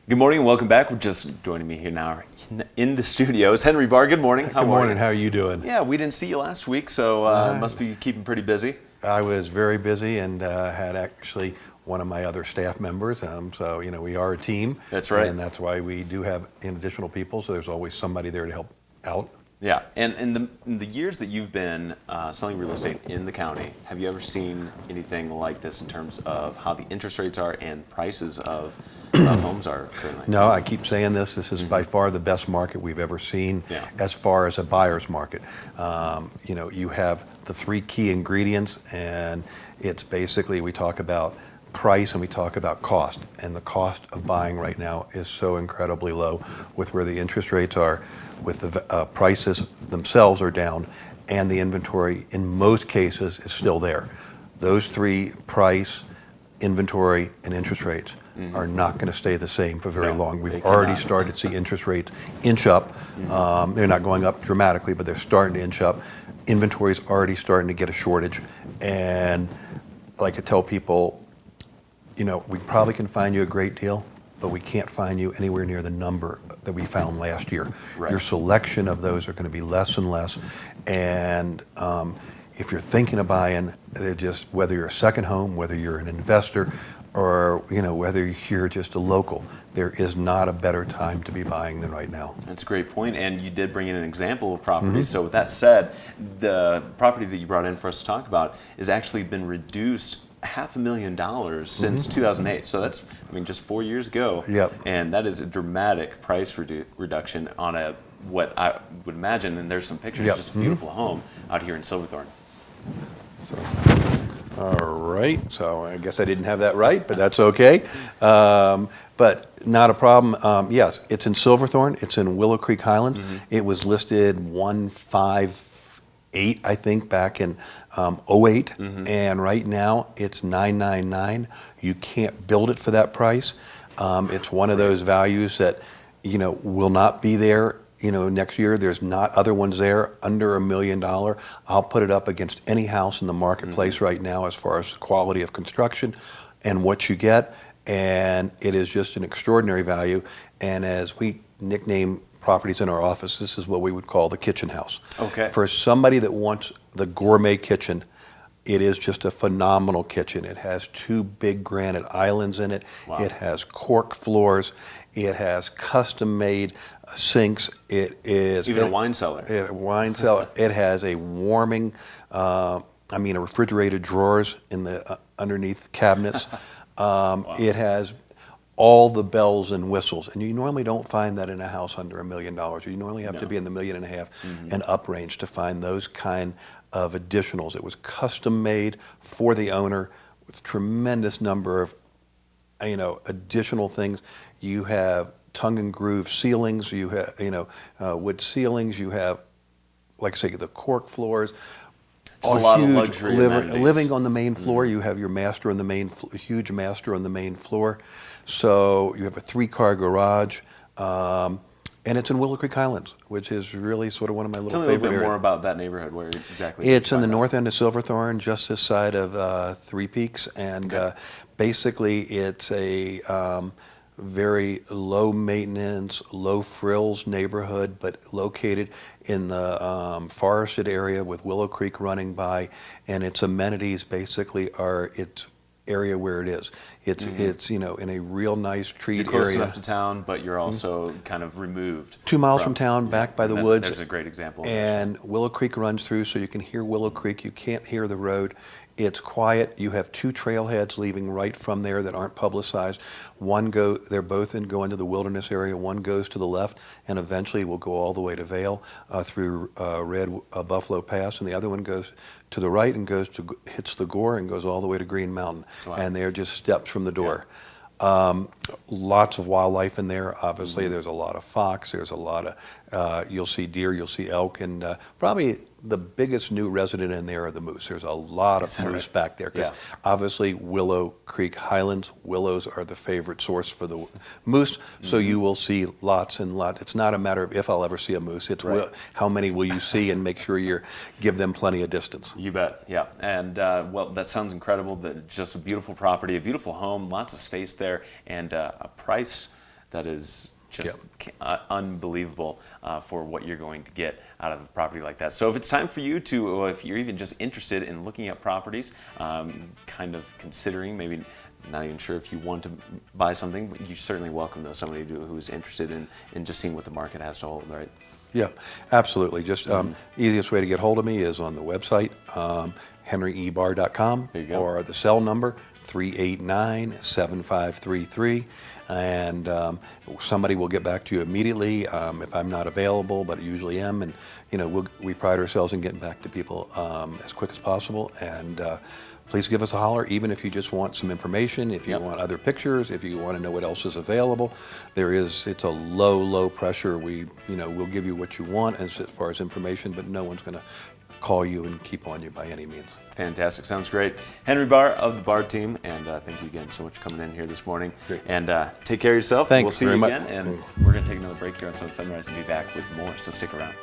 Good morning and welcome back. We're just joining me here now in the studio is Henry Barr. Good morning. Good morning. How are you doing? Yeah, we didn't see you last week, so must be keeping pretty busy. I was very busy and had actually one of my other staff members. So, we are a team. That's right. And that's why we do have additional people, so there's always somebody there to help out. Yeah, and in the years that you've been selling real estate in the county, have you ever seen anything like this in terms of how the interest rates are and prices of homes are currently? No, I keep saying this. This is by far the best market we've ever seen as far as a buyer's market. You have the three key ingredients, and it's basically we talk about price and we talk about cost. And the cost of buying right now is so incredibly low with where the interest rates are, with the prices themselves are down, and the inventory in most cases is still there. Those three, price, inventory, and interest rates, are not going to stay the same for very long. We've already started to see interest rates inch up. They're not going up dramatically, but they're starting to inch up. Inventory is already starting to get a shortage. And like I tell people, we probably can find you a great deal, but we can't find you anywhere near the number that we found last year. Right. Your selection of those are going to be less and less. And if you're thinking of buying, they're just, whether you're a second home, whether you're an investor, or whether you're just a local, there is not a better time to be buying than right now. That's a great point, and you did bring in an example of property. So with that said, the property that you brought in for us to talk about has actually been reduced $500,000 since 2008. So that's, just 4 years ago. Yep. And that is a dramatic price reduction on what I would imagine, and there's some pictures, just a beautiful home out here in Silverthorne. So, all right, so I guess I didn't have that right, but that's okay. But not a problem. Yes, it's in Silverthorne. It's in Willow Creek Highlands. It was listed 158, I think, back in 08, and right now it's 999. You can't build it for that price. It's one of those values that will not be there next year. There's not other ones there under $1 million. I'll put it up against any house in the marketplace right now as far as the quality of construction and what you get, and it is just an extraordinary value. And as we nickname properties in our office, this is what we would call the kitchen house. Okay. For somebody that wants the gourmet kitchen, it is just a phenomenal kitchen. It has two big granite islands in it. Wow. It has cork floors. It has custom-made sinks. It is even a wine cellar. It has a warming, a refrigerated drawers in the underneath cabinets. Wow. It has all the bells and whistles, and you normally don't find that in a house under $1 million. You normally have to be in the $1.5 million and up range to find those kind of additionals. It was custom made for the owner with tremendous number of additional things. You have tongue and groove ceilings. You have wood ceilings. You have, like I say, the cork floors. Just a lot of luxury living on the main floor. You have your master on the huge master on the main floor. So you have a 3-car garage, and it's in Willow Creek Highlands, which is really sort of one of my little favorite areas. Tell me a little bit more about that neighborhood. Where exactly? It's in the north end of Silverthorne, just this side of Three Peaks, and basically it's a very low maintenance, low frills neighborhood, but located in the forested area with Willow Creek running by, and its amenities basically are its area where it is. It's in a real nice treat area. You're close enough to town, but you're also kind of removed. 2 miles from town, back by the woods. There's a great example. And Willow Creek runs through, so you can hear Willow Creek. You can't hear the road. It's quiet. You have 2 trailheads leaving right from there that aren't publicized. They're both go into the wilderness area. One goes to the left, and eventually will go all the way to Vail through Red Buffalo Pass, and the other one goes to the right and hits the Gore and goes all the way to Green Mountain. Wow. And they're just steps from the door. Lots of wildlife in there. Obviously, there's a lot of fox. There's a lot of you'll see deer, you'll see elk, and probably the biggest new resident in there are the moose. There's a lot of moose back there because obviously Willow Creek Highlands, willows are the favorite source for the moose. So you will see lots and lots. It's not a matter of if I'll ever see a moose. It's how many will you see, and make sure you give them plenty of distance. You bet, yeah. And well, that sounds incredible. That it's just a beautiful property, a beautiful home, lots of space there, and a price that is just Yep. unbelievable for what you're going to get out of a property like that. So if it's time for you to, or if you're even just interested in looking at properties, kind of considering, maybe not even sure if you want to buy something, but you certainly welcome somebody who's interested in just seeing what the market has to hold, right? Yeah, absolutely. Just easiest way to get hold of me is on the website, henryebarr.com, There you go. or the cell number 389-7533, and somebody will get back to you immediately if I'm not available, but I usually am. And we pride ourselves in getting back to people as quick as possible. And please give us a holler, even if you just want some information, if you want other pictures, if you want to know what else is available. It's a low pressure. We'll give you what you want as far as information, but no one's going to call you and keep on you by any means. Fantastic. Sounds great. Henry Barr of the Barr team, and thank you again so much for coming in here this morning. Great. And take care of yourself. Thanks We'll see very you much. again, and we're going to take another break here on Sun Sunrise and be back with more, so stick around.